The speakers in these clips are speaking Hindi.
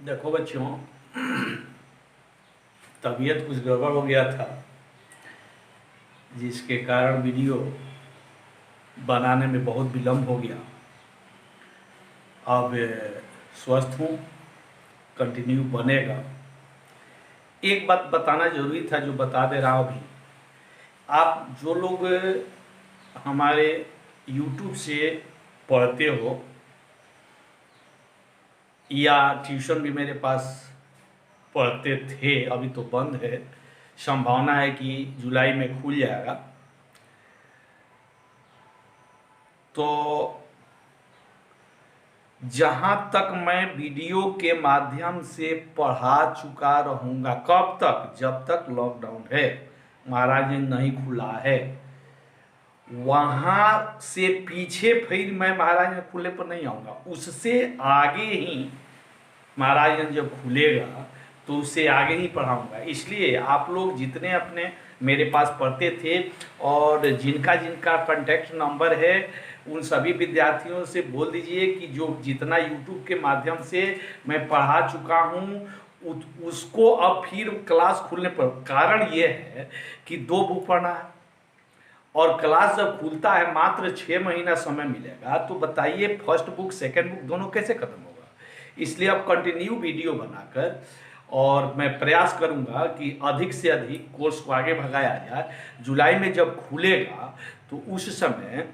देखो बच्चों, तबीयत कुछ गड़बड़ हो गया था, जिसके कारण वीडियो बनाने में बहुत विलम्ब हो गया। अब स्वस्थ हूँ, कंटिन्यू बनेगा। एक बात बताना जरूरी था जो बता दे रहा हूँ अभी। आप जो लोग हमारे YouTube से पढ़ते हो या ट्यूशन भी मेरे पास पढ़ते थे, अभी तो बंद है, संभावना है कि जुलाई में खुल जाएगा। तो जहाँ तक मैं वीडियो के माध्यम से पढ़ा चुका रहूँगा, कब तक? जब तक लॉकडाउन है, महाराज नहीं खुला है। वहाँ से पीछे फिर मैं महाराज खुले पर नहीं आऊँगा, उससे आगे ही महाराज जब खुलेगा तो उससे आगे ही पढ़ाऊँगा। इसलिए आप लोग जितने अपने मेरे पास पढ़ते थे और जिनका जिनका कॉन्टैक्ट नंबर है, उन सभी विद्यार्थियों से बोल दीजिए कि जो जितना यूट्यूब के माध्यम से मैं पढ़ा चुका हूँ उसको अब फिर क्लास खुलने पर, कारण ये है कि 2 बुक पढ़ना है और क्लास जब खुलता है मात्र 6 महीना समय मिलेगा, तो बताइए फर्स्ट बुक सेकंड बुक दोनों कैसे खत्म होगा। इसलिए अब कंटिन्यू वीडियो बनाकर और मैं प्रयास करूंगा कि अधिक से अधिक कोर्स को आगे भगाया जाए। जुलाई में जब खुलेगा तो उस समय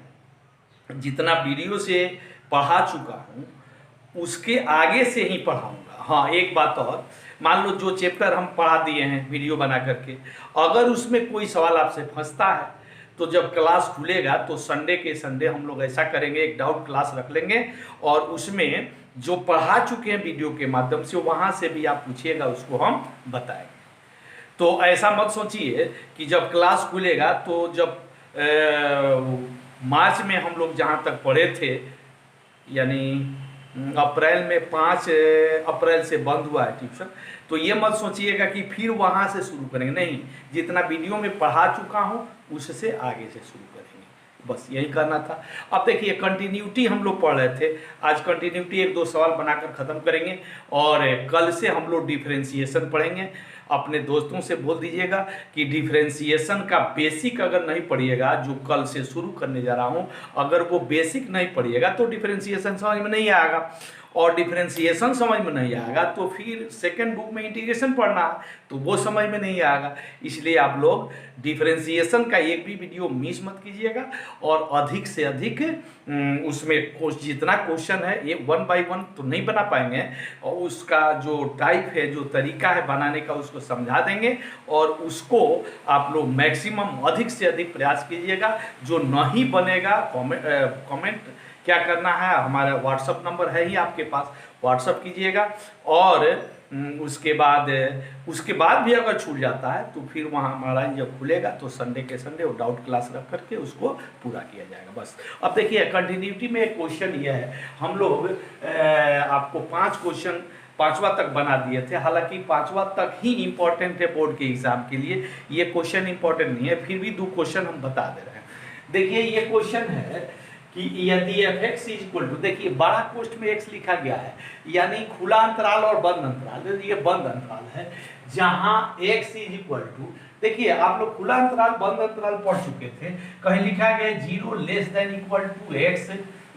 जितना वीडियो से पढ़ा चुका हूँ उसके आगे से ही पढ़ाऊंगा। हाँ, एक बात और, मान लो जो चैप्टर हम पढ़ा दिए हैं वीडियो बना करके, अगर उसमें कोई सवाल आपसे फंसता है तो जब क्लास खुलेगा तो संडे के संडे हम लोग ऐसा करेंगे, एक डाउट क्लास रख लेंगे और उसमें जो पढ़ा चुके हैं वीडियो के माध्यम से वहाँ से भी आप पूछिएगा, उसको हम बताएंगे। तो ऐसा मत सोचिए कि जब क्लास खुलेगा तो जब मार्च में हम लोग जहाँ तक पढ़े थे, यानी अप्रैल में 5 अप्रैल से बंद हुआ है ट्यूशन, तो ये मत सोचिएगा कि फिर वहाँ से शुरू करेंगे। नहीं, जितना वीडियो में पढ़ा चुका हूँ उससे आगे से शुरू करेंगे, बस यही करना था। अब देखिए, कंटिन्यूटी हम लोग पढ़ रहे थे, आज कंटिन्यूटी 1-2 सवाल बनाकर ख़त्म करेंगे और कल से हम लोग डिफ्रेंसिएशन पढ़ेंगे। अपने दोस्तों से बोल दीजिएगा कि डिफ्रेंसिएशन का बेसिक अगर नहीं पढ़िएगा, जो कल से शुरू करने जा रहा हूँ, अगर वो बेसिक नहीं पढ़िएगा तो डिफ्रेंसिएशन समझ में नहीं आएगा, और डिफ्रेंसिएशन समझ में नहीं आएगा तो फिर सेकेंड बुक में इंटीग्रेशन पढ़ना है तो वो समझ में नहीं आएगा। इसलिए आप लोग डिफ्रेंसिएशन का एक भी वीडियो मिस मत कीजिएगा और अधिक से अधिक उसमें जितना क्वेश्चन है, ये 1 बाय 1 तो नहीं बना पाएंगे, और उसका जो टाइप है, जो तरीका है बनाने का, उसको समझा देंगे और उसको आप लोग मैक्सिमम अधिक से अधिक प्रयास कीजिएगा। जो नहीं बनेगा कमेंट क्या करना है, हमारा व्हाट्सअप नंबर है ही आपके पास, व्हाट्सअप कीजिएगा और उसके बाद भी अगर छूट जाता है तो फिर वहाँ हमारा जब खुलेगा तो संडे के संडे वो डाउट क्लास रख करके उसको पूरा किया जाएगा, बस। अब देखिए, कंटिन्यूटी में एक क्वेश्चन ये है, हम लोग आपको 5 क्वेश्चन 5वां तक बना दिए थे, हालांकि 5वां तक ही इंपॉर्टेंट है बोर्ड के एग्जाम के लिए, ये क्वेश्चन इंपॉर्टेंट नहीं है, फिर भी 2 क्वेश्चन हम बता दे रहे हैं। देखिए, ये क्वेश्चन है कि यदि f x is equal to, देखिए बड़ा पोस्ट में एक्स लिखा गया है, यानी खुला अंतराल और बंद अंतराल, ये बंद अंतराल है, जहां एक्स इज इक्वल टू, देखिए आप लोग खुला अंतराल बंद अंतराल पढ़ चुके थे, कहीं लिखा गया 0 less than equal to x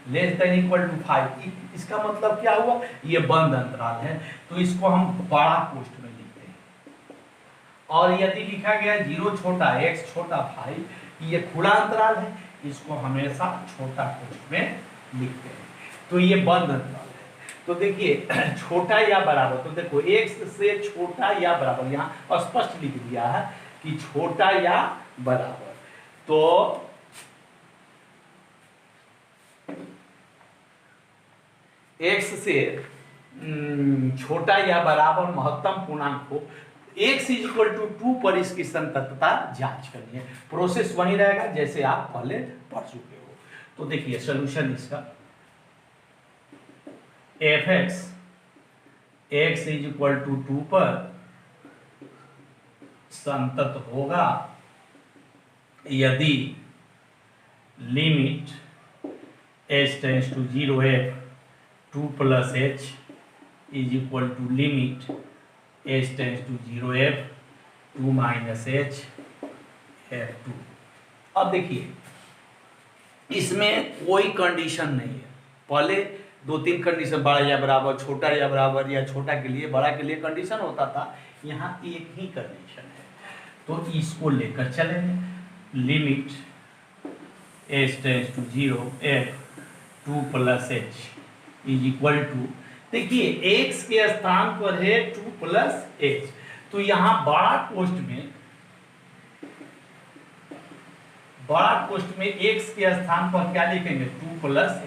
less than equal to 5, इसका मतलब क्या हुआ, ये बंद अंतराल है, तो इसको हम बड़ा पोस्ट में लिखते हैं। और यदि लिखा गया 0 छोटा एक्स छोटा 5, ये खुला अंतराल है, इसको हमेशा छोटा कोष्ठ में लिखते हैं, तो ये बंद अंतराल है। तो देखिए, छोटा या बराबर, तो देखो x से छोटा या बराबर, यहाँ स्पष्ट लिख दिया है कि छोटा या बराबर, तो x से छोटा या बराबर महत्तम पूर्णांक हो, x इज इक्वल टू 2 पर इसकी संततता जांच करनी है। प्रोसेस वही रहेगा जैसे आप पहले पढ़ चुके हो। तो देखिए सॉल्यूशन इसका, f x is equal to 2 पर संतत होगा यदि limit h tends to 0 f 2 + h is equal to limit h tends to 0 f 2 minus h f2। अब देखिए इसमें कोई कंडीशन नहीं है। पहले 2-3 कंडीशन, बड़ा या बराबर, छोटा या बराबर, या छोटा के लिए बड़ा के लिए कंडीशन होता था। यहाँ एक ही कंडीशन है, तो इसको लेकर चलेंगे। Limit h tends to 0 f 2 plus h is equal to, देखिए x के स्थान पर है 2 प्लस h, तो यहाँ बड़ा कोष्ट में x के स्थान पर क्या लिखेंगे 2 प्लस h।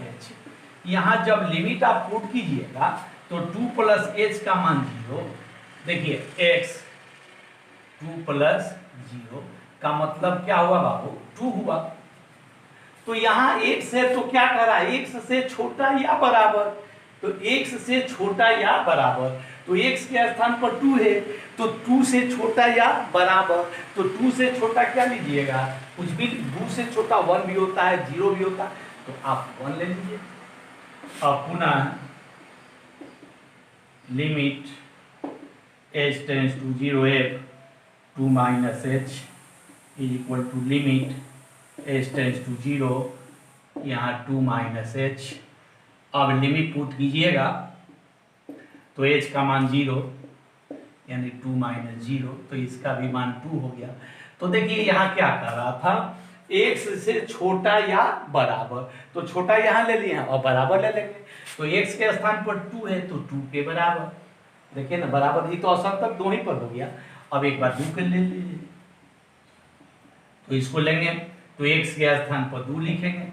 यहाँ जब लिमिट आप पुट कीजिएगा तो 2 प्लस h का मान 0, देखिए x 2 प्लस 0 का मतलब क्या हुआ बाबू 2 हुआ। तो यहाँ x है तो क्या करा, x से छोटा या बराबर, तो x से छोटा या बराबर, तो x के स्थान पर 2 है तो 2 से छोटा या बराबर, तो 2 से छोटा क्या लीजिएगा, कुछ भी, 2 से छोटा 1 भी होता है, 0 भी होता है, तो आप 1 ले लीजिए। अब पुनः limit h tends to 0 f 2 minus h is equal to limit h tends to 0 यहाँ 2 माइनस h। अब लिमिट पुट कीजिएगा तो h का मान 0 यानी 2 माइनस 0, तो इसका भी मान 2 हो गया। तो देखिए यहाँ क्या कर रहा था, x से छोटा या बराबर, तो छोटा यहाँ ले लिए और बराबर ले लेंगे, तो x के स्थान पर 2 है तो 2 के बराबर, देखिए ना बराबर ही तो असंतक 2 ही पर हो गया। अब एक बार 2 के ले लीजिए, तो इसको लेंगे तो x के स्थान पर 2 लिखेंगे,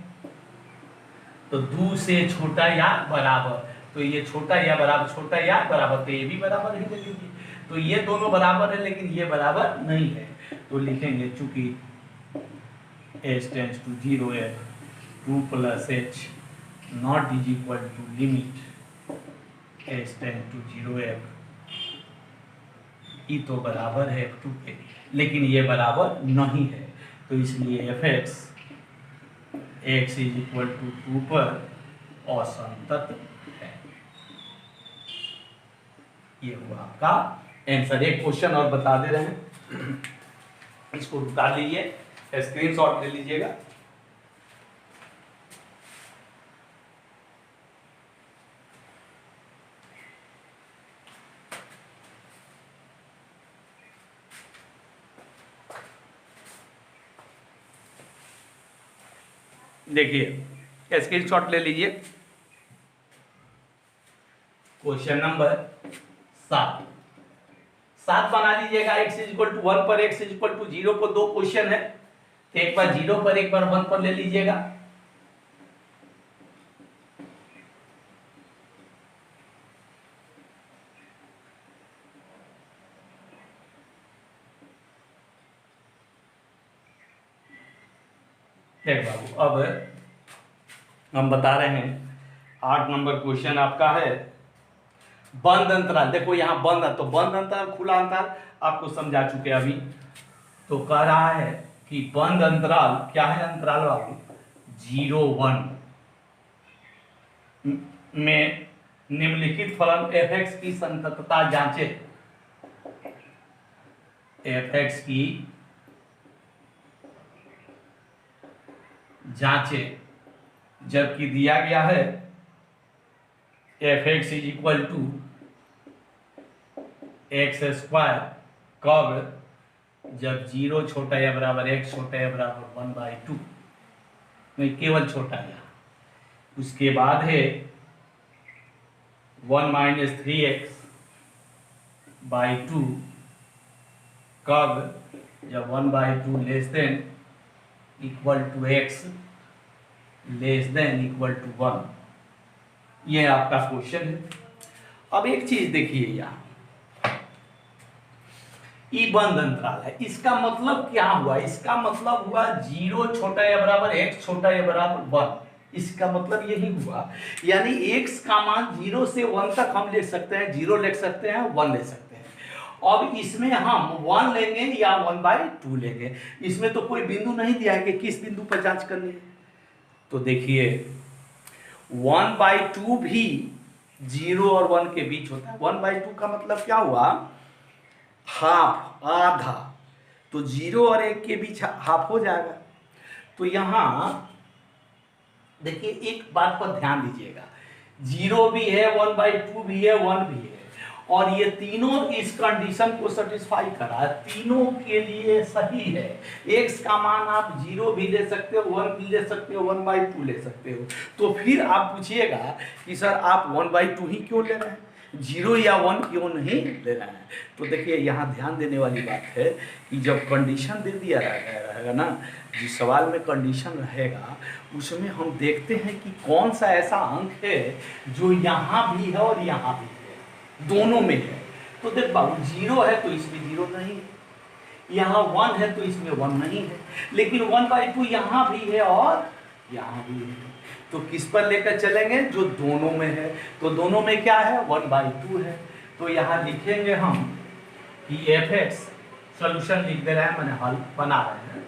तो 2 से छोटा या बराबर, तो ये छोटा या बराबर, छोटा या बराबर, तो ये भी बराबर ही ले लीजिए। तो ये दोनों बराबर है लेकिन ये बराबर नहीं है, तो लिखेंगे चूंकि h tends to 0 f 2 plus h not is equal to limit h tends to 0 f, ये तो बराबर है f2 के, लेकिन ये बराबर नहीं है, तो इसलिए fx x is equal to 2 पर असंतत है। ये हुआ आपका आंसर। एक क्वेश्चन और बता दे रहे हैं, इसको उतार लीजिए, स्क्रीनशॉट ले लीजिएगा। देखिए स्क्रीनशॉट ले लीजिए। क्वेश्चन नंबर 7 बना लीजिएगा। x इज इक्वल टू 1 पर x इज इक्वल टू 0 पर 2 क्वेश्चन है, तो एक बार 0 पर एक बार 1 पर ले लीजिएगा। देख बाबू, अब हम बता रहे हैं 8 नंबर क्वेश्चन आपका है बंद अंतराल। देखो यहाँ बंद है, तो बंद अंतराल खुला अंतराल आपको समझा चुके अभी। तो कह रहा है कि बंद अंतराल क्या है, अंतराल बाबू 0-1 में निम्नलिखित फलन f(x) की संततता जांचे। f(x) की जांचे, जबकि दिया गया है f(x) is equal to x², कब, जब 0 छोटा या बराबर x छोटा या बराबर 1/2, नहीं केवल छोटा या, उसके बाद है 1 माइनस 3x/2, कब, जब 1/2 less than equal to x less than equal to 1। ये आपका क्वेश्चन है। अब एक चीज देखिए, यहाँ ई बंद अंतराल है, इसका मतलब क्या हुआ, इसका मतलब हुआ 0 छोटा या बराबर x छोटा या बराबर 1, इसका मतलब यही हुआ, यानी x का मान 0 से 1 तक हम ले सकते हैं, 0 ले सकते हैं, 1 ले सकते हैं। अब इसमें हम 1 लेंगे या 1/2 लेंगे, इसमें तो कोई बिंदु नहीं दिया है कि किस बिंदु पर जांच करनी है। तो देखिए 1/2 भी 0 और 1 के बीच होता है। 1/2 का मतलब क्या हुआ, हाफ, आधा। तो 0 और 1 के बीच हाफ हो जाएगा। तो यहां देखिए एक बात पर ध्यान दीजिएगा, 0 भी है, 1/2 भी है, 1 भी है, और ये तीनों इस कंडीशन को सेटिस्फाई करा है, तीनों के लिए सही है। x का मान आप 0 भी ले सकते हो, 1 भी ले सकते हो, 1/2 ले सकते हो। तो फिर आप पूछिएगा कि सर आप 1/2 ही क्यों ले रहे हैं, 0 या 1 क्यों नहीं ले रहे हैं। तो देखिए यहाँ ध्यान देने वाली बात है कि जब कंडीशन दे दिया रहेगा ना, जिस सवाल में कंडीशन रहेगा उसमें हम देखते हैं कि कौन सा ऐसा अंक है जो यहाँ भी है और यहाँ भी है, दोनों में है। तो देख बाबू 0 है तो इसमें 0 नहीं है, यहाँ 1 है तो इसमें 1 नहीं है, लेकिन 1/2 यहाँ भी है और यहाँ भी है। तो किस पर लेकर चलेंगे, जो दोनों में है। तो दोनों में क्या है, 1/2 है। तो यहाँ लिखेंगे हम कि f(x), सॉल्यूशन लिख दे रहे हैं, मैंने हल बना रहे हैं,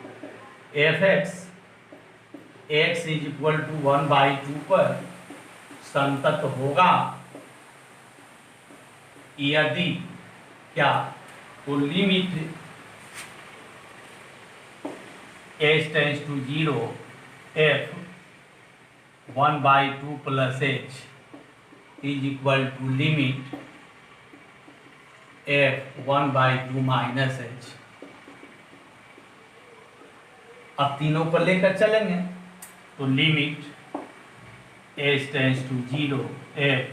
f(x) x = 1/2 पर संतत होगा यदि क्या, तो limit h tends to 0 f 1/2 + h = limit f 1/2 - h। अब तीनों पर लेकर चलेंगे तो limit h tends to 0 f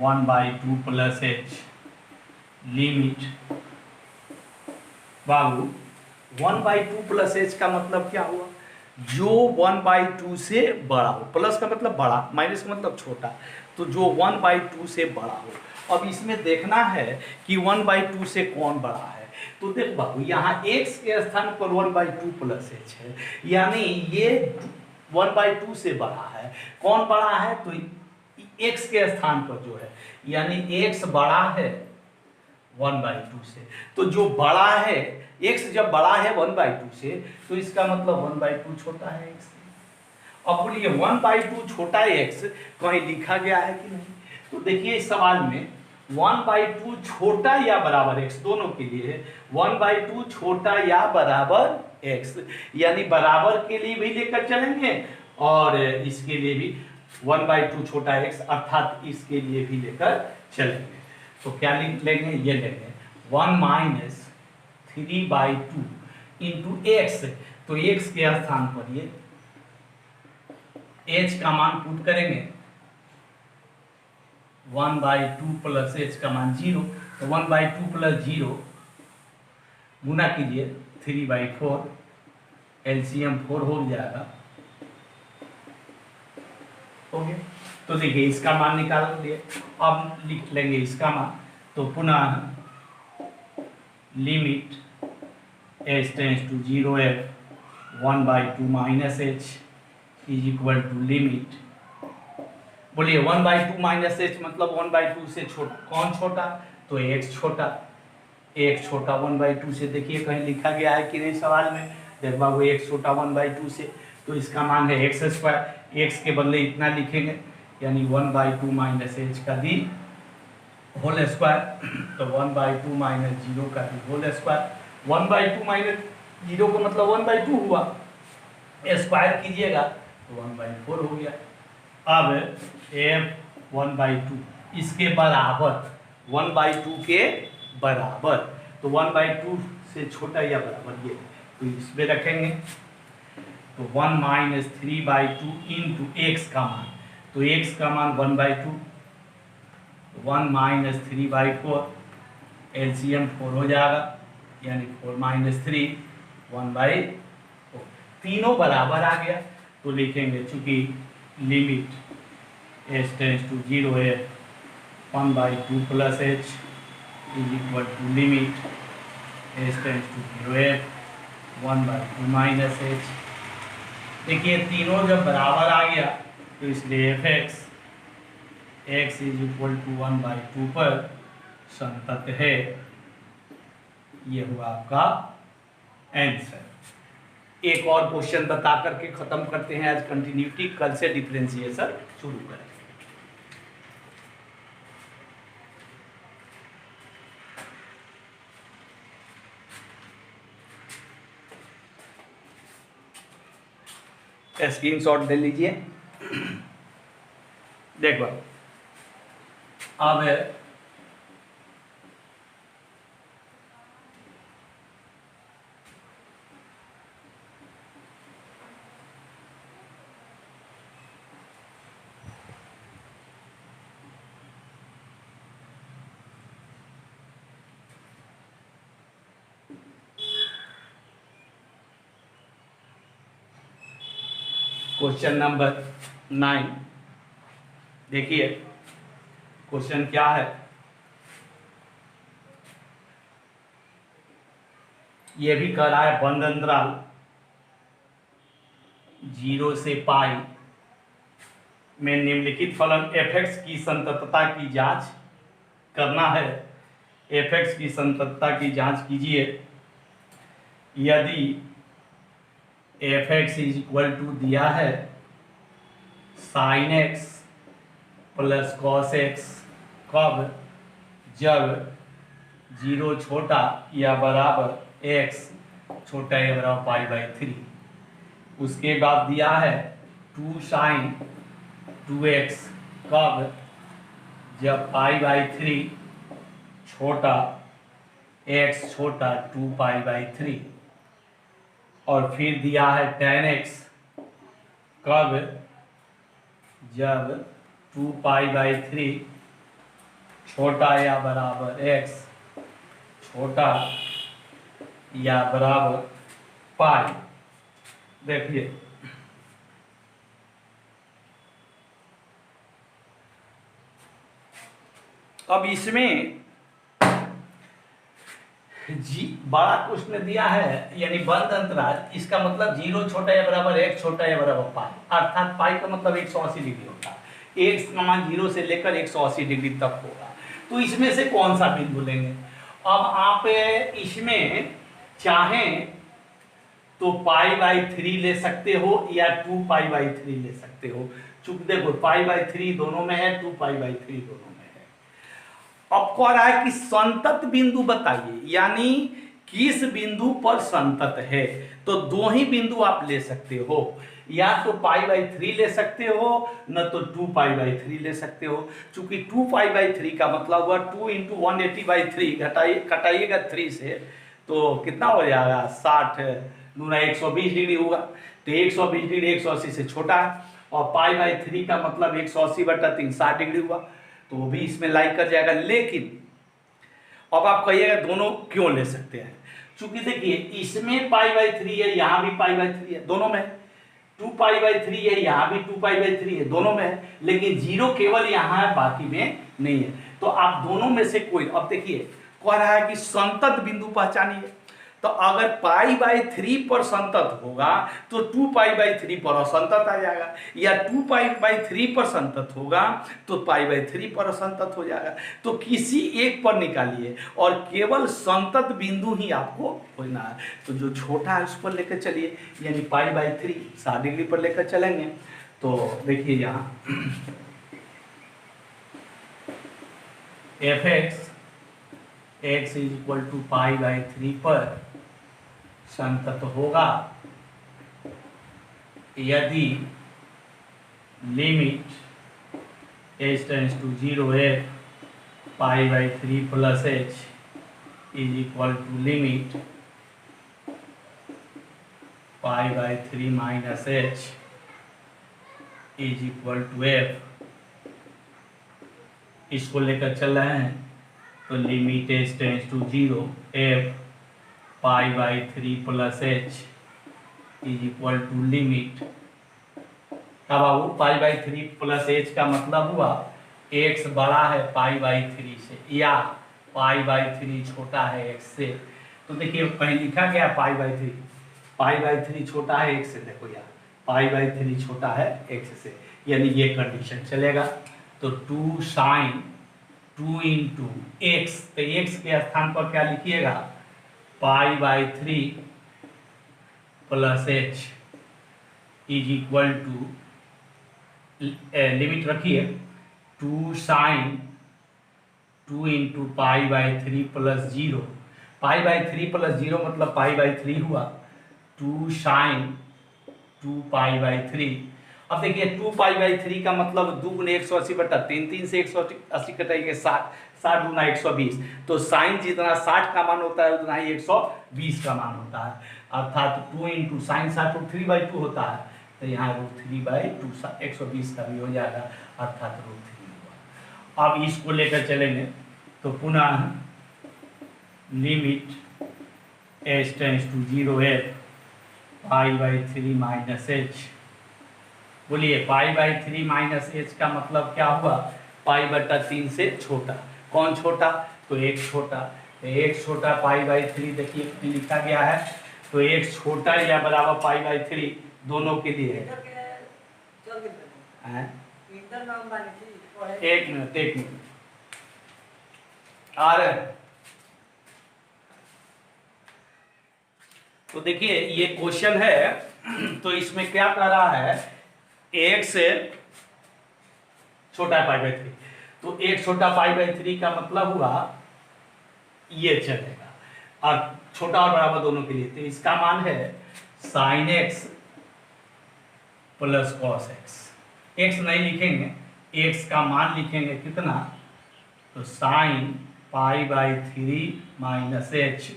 1/2 + h limit, बाबू 1/2 + h का मतलब क्या हुआ, जो 1/2 से बड़ा हो, प्लस का मतलब बड़ा, माइनस का मतलब छोटा, तो जो 1/2 से बड़ा हो। अब इसमें देखना है कि 1/2 से कौन बड़ा है। तो देख बाबू यहाँ x के स्थान पर 1/2 + h है, यानी ये 1/2 से बड़ा है। कौन बड़ा है, तो x के स्थान पर जो है, यानी x बड़ा है 1/2 से। तो जो बड़ा है, x जब बड़ा है 1/2 से, तो इसका मतलब 1/2 छोटा है x से। अब बोलिए 1/2 छोटा है x कहीं लिखा गया है कि नहीं। तो देखिए इस सवाल में 1/2 छोटा या बराबर x, दोनों के लिए है 1/2 छोटा या बराबर x, यानी बराबर के लिए भी लेकर चलेंगे और इसके लिए भी 1/2 छोटा x, अर्थात इसके लिए भी लेकर चलेंगे। तो क्या लिख लेंगे, ये लेंगे 1 - 3/2 इंटू x। तो x के स्थान पर ये h का मान पुट करेंगे, 1/2 + h का मान 0, तो 1/2 + 0 गुना कीजिए 3/4, एलसीएम 4 हो जाएगा, हो गया। तो देखिए इसका मान निकाल लिए। अब लिख लेंगे इसका मान, तो पुनः limit h tends to 0 f 1/2 - h = limit, बोलिए 1/2 - h मतलब 1/2 से छोटा। कौन छोटा, तो x छोटा, x छोटा 1/2 से। देखिए कहीं लिखा गया है कि नहीं सवाल में, देख बाबू x छोटा 1/2 से, तो इसका मान है x²। x के बदले इतना लिखेंगे, यानी 1/2 - h का दी होल स्क्वायर, तो 1/2 - 0 का दी होल स्क्वायर। 1/2 - 0 का मतलब 1/2 हुआ, स्क्वायर कीजिएगा तो 1/4 हो गया। अब f 1/2 इसके बराबर, 1/2 के बराबर, तो 1/2 से छोटा या बराबर ये, तो इसमें रखेंगे तो 1 - 3/2 इंटू x का मान, तो x का मान 1/2, 1 - 3/4, एलसीएम 4 हो जाएगा, यानी 4 - 3 1/4, तीनों बराबर आ गया। तो लिखेंगे चूंकि लिमिट h टेंड्स टू 0 है 1/2 + h = limit h tends to 0 है 1/2 - h। देखिए तीनों जब बराबर आ गया तो इसलिए f(x) x = 1/2 पर संतत है। ये हुआ आपका आंसर। एक और क्वेश्चन बता करके खत्म करते हैं आज कंटिन्यूटी, कल से डिफरेंशिएशन शुरू करेंगे। स्क्रीनशॉट ले लीजिए। देखो अब क्वेश्चन नंबर 9 देखिए, क्वेश्चन क्या है। ये भी कह रहा है बंद अंतराल 0 से पाई में निम्नलिखित फलन f(x) की संततता की जांच करना है। f(x) की संततता की जांच कीजिए। यदि f(x) इक्वल टू दिया है sin x plus cos x, कब? जब 0 छोटा या बराबर x छोटा या बराबर पाई बाई 3। उसके बाद दिया है 2 sin 2x, कब? जब पाई बाई 3 छोटा x छोटा 2 पाई बाई 3। और फिर दिया है tan x, कब? जब 2 पाई बाई 3 छोटा या बराबर x छोटा या बराबर पाई। देखिए अब इसमें जी बड़ा क्वेश्चन दिया है, यानी बंद अंतराल, इसका मतलब 0 छोटा या बराबर x छोटा या बराबर पाई, अर्थात पाई का मतलब 180 डिग्री होता है। x का मान 0 से लेकर 180 डिग्री तक होगा। तो इसमें से कौन सा बिंदु लेंगे? अब आप इसमें चाहें तो पाई बाई 3 ले सकते हो या 2 पाई बाई 3 ले सकते हो। चूंकि देखो पाई बाई 3 दोनों में है, 2 पाई बाई 3 दोनों में है। अब कह रहा है कि संतत बिंदु बताइए, यानी किस बिंदु पर संतत है। तो दो ही बिंदु आप ले सकते हो, या तो पाई बाई 3 ले सकते हो, न तो 2 पाई बाई 3 ले सकते हो। चूंकि 2 पाई बाई 3 का मतलब हुआ 2 इंटू 180/3, घटाइएगा 3 से तो कितना हो जाएगा? 60 गुना 120 डिग्री होगा। तो 120 डिग्री 180 से छोटा है, और पाई बाई 3 का मतलब 180/3 60 डिग्री हुआ, तो वो भी इसमें लाइक कर जाएगा। लेकिन अब आप कहिएगा दोनों क्यों ले सकते हैं? चूंकि देखिए इसमें पाई बाई 3 है, यहां भी पाई बाई 3 है, दोनों में 2 पाई बाई 3 है, यहां भी 2 पाई बाई 3 है, दोनों में है। लेकिन 0 केवल यहां है, बाकी में नहीं है। तो आप दोनों में से कोई, अब देखिए कह रहा है कि संतत बिंदु पहचानिए। तो अगर पाई बाई 3 पर संतत होगा तो 2 पाई बाई 3 पर असंतत आ जाएगा, या 2 पाई बाई 3 पर संतत होगा तो पाई बाई 3 पर असंतत हो जाएगा। तो किसी एक पर निकालिए और केवल संतत बिंदु ही आपको खोजना है। तो जो छोटा है उस पर लेकर चलिए, यानी पाई बाई 3 60 डिग्री पर लेकर चलेंगे। तो देखिए यहाँ f(x) x is equal to pi by 3 पर संतत होगा यदि limit h tends to 0 f pi by 3 plus h is equal to limit pi by 3 minus h is equal to f। इसको लेकर चल रहे हैं तो limit h tends to 0 f pi by 3 plus h is equal to limit, अब आओ पाई बाई 3 प्लस h का मतलब हुआ x बड़ा है पाई बाई 3 से, या पाई बाई 3 छोटा है x से। तो देखिए कहीं लिखा गया पाई बाई 3 छोटा है x से, देखो यार पाई बाई 3 छोटा है x से, यानी ये कंडीशन चलेगा। तो 2 साइन 2 इंटू x, तो x के स्थान पर क्या लिखिएगा? Pi by 3 plus h is equal to limit रखिए 2 sine 2 into pi by 3 plus 0। Pi by 3 plus 0 मतलब पाई बाई 3 हुआ। 2 साइन 2π/3। अब देखिए 2π/3 का मतलब 2 गुने 180 बटा 3, 3 से 180 कटाएंगे 60, 60 गुना 120, तो साइन जितना 60 का मान होता है उतना ही 120 का मान होता है, अर्थात 2 इंटू साइन 60 √3/2 होता है, तो यहाँ √3/2 120 का भी हो जाएगा, अर्थात √3 हुआ। अब इसको लेकर चलेंगे तो पुनः limit h tends to 0 f π/3 minus h। बोलिए π/3 माइनस h का मतलब क्या हुआ, π/3 से छोटा। कौन छोटा, तो एक छोटा, एक छोटा π/3 देखिए लिखा गया है, तो एक छोटा या बराबर π/3 दोनों के लिए है। एक मिनट आ रहे हैं। तो देखिए ये क्वेश्चन है, तो इसमें क्या कह रहा है, एक से छोटा π/3, तो एक छोटा π/3 का मतलब हुआ ये चलेगा, और छोटा और बराबर दोनों के लिए, तो इसका मान है sin x plus cos x। x नहीं लिखेंगे, x का मान लिखेंगे कितना, तो sin π/3 minus h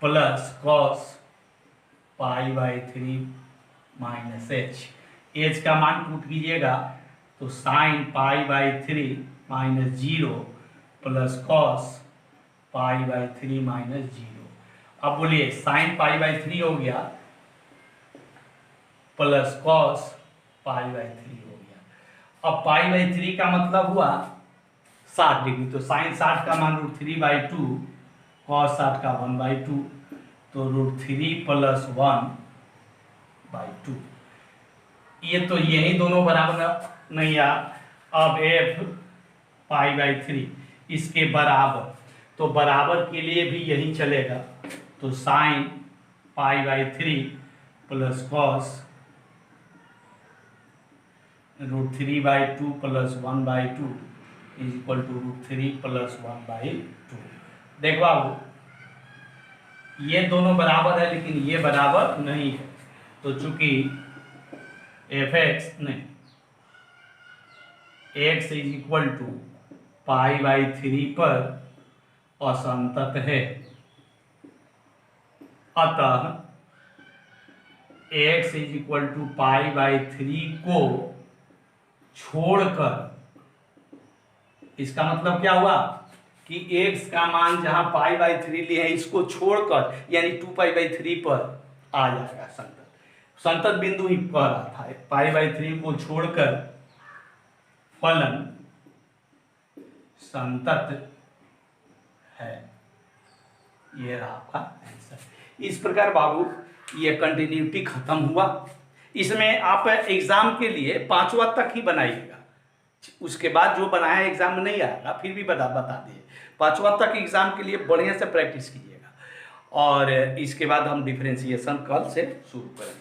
plus cos π/3 minus h। h का मान पुट कीजिएगा तो sin π/3 minus 0 plus cos π/3 minus 0। अब बोलिए sin π/3 हो गया प्लस cos π/3 हो गया। अब π/3 का मतलब हुआ 60 डिग्री, तो sin 60 का मान √3/2, cos 60 का 1/2, तो √3 प्लस 1/2। ये तो यही दोनों बराबर नहीं आ। अब f π/3 इसके बराबर, तो बराबर के लिए भी यही चलेगा, तो sin π/3 plus cos √3/2 plus 1/2 is equal to √3 plus 1/2। देखो बाबू ये दोनों बराबर है लेकिन ये बराबर नहीं है, तो चूंकि fx नहीं x इज इक्वल टू π/3 पर असंतत है, अतः x इज इक्वल टू π/3 को छोड़कर, इसका मतलब क्या हुआ कि x का मान जहां π/3 लिए है इसको छोड़कर, यानी 2π/3 पर आ जाएगा संतत। संतत बिंदु ही कह रहा था, π/3 को छोड़कर फलन संतत है, ये रहा आपका आंसर। इस प्रकार बाबू ये कंटिन्यूटी खत्म हुआ। इसमें आप एग्जाम के लिए 5वां तक ही बनाइएगा, उसके बाद जो बनाया एग्जाम में नहीं आएगा, फिर भी बता दिए। 5वां तक एग्जाम के लिए बढ़िया से प्रैक्टिस कीजिएगा, और इसके बाद हम डिफरेंशिएशन कल से शुरू करेंगे।